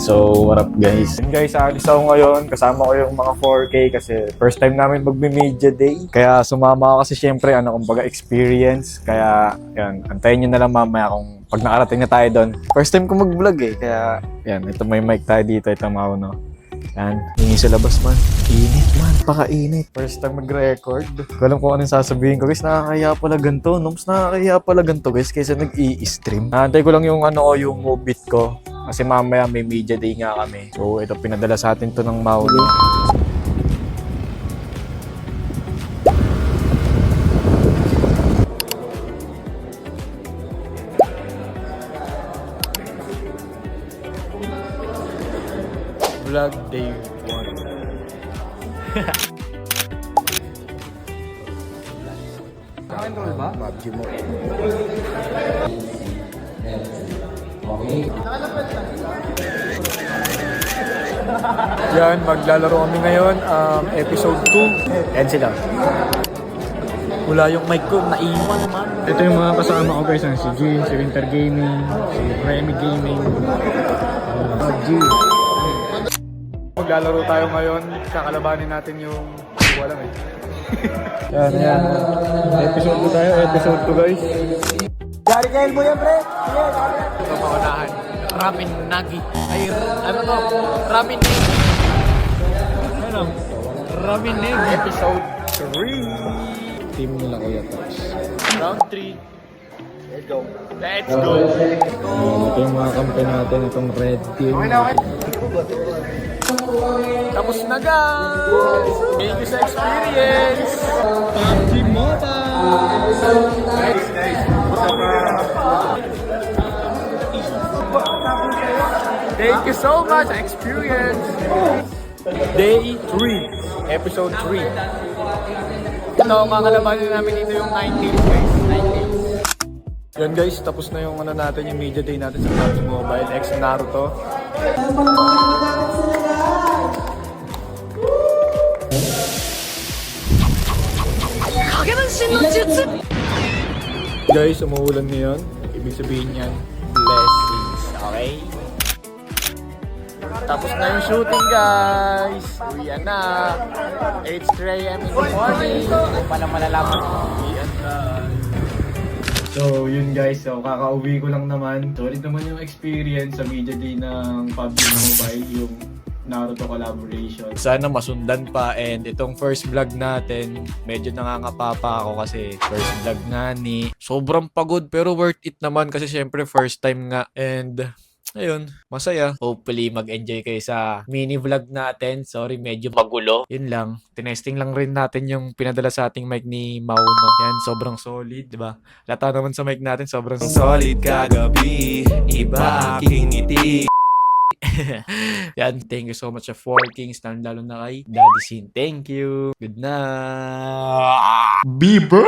So, what up guys? Yun guys, alis ako ngayon. Kasama ko yung mga 4K kasi first time namin magme-media day. Kaya sumama ako kasi syempre, kumbaga experience. Kaya, yan, antayin nyo na lang mamaya kung pag nakarating na tayo doon. First time ko mag-vlog eh. Kaya, yan, ito may mic tayo dito. Ito mauno. Yan, hingi sa labas man. Init man, paka-init. First time mag-record. Ko alam kung anong sasabihin ko guys, nakakaya pala ganito. Noms, nakakaya pala ganito guys kaysa nag-i-stream. Naantay ko lang yung yung mobit ko. Kasi mamaya may media day nga kami. So ito pinadala sa atin to ng Mauro. Vlog day 1. Naka-enroll ba? PUBG mo. Yan, maglalaro kami ngayon. Episode 2. Yan sila. Wala yung mic ko, naiwan man. Ito yung mga kasama ko guys, si Jean, si Winter Gaming, si Remy Gaming, PUBG. Maglalaro tayo ngayon, kakalabanin natin yung wala eh. Yan. Episode 2 tayo, episode 2 guys. Gary Kael mo yan, pre! Ito paunahan. Ramen Nagi. Ay, ano to? Ramen Nagi. Ano? Ramen Nagi. Episode 3. Team nila Kuya Tox. Round 3. Let's go. Let's go. Ito yung mga kampi natin, itong red team. Tapos na guys! Thank you sa experience! PUBG Mobile! Nice. Thank you so much sa experience! Day 3, episode 3. Ito, kakalabanin namin dito yung 19 guys. 19. Yan guys, tapos na yung natin, yung media day natin sa PUBG Mobile X Naruto. Guys, umuulan na yun. Ibig sabihin yan, blessings. Okay? Tapos na yung shooting guys. Uwian na. 8 a.m. in the morning. Kung paano malalaman. Uwian na. So yun guys, so kakauwi ko lang naman. Solid naman yung experience sa media day ng PUBG Mobile, yung Naruto collaboration. Sana masundan pa, and itong first vlog natin, medyo nangangapa pa ako kasi first vlog nga ni. Sobrang pagod pero worth it naman kasi syempre first time nga, and ayun, masaya. Hopefully mag-enjoy kayo sa mini vlog natin. Sorry, medyo magulo. Yun lang. Tinesting lang rin natin yung pinadala sa ating mic ni Mauno. Yan, sobrang solid, di ba? Lata naman sa mic natin, sobrang solid kagabi. Iba aking ngiti. Yan, thank you so much sa 4 Kings, lalo na kay Daddy Sin. Thank you. Good night. Bieber?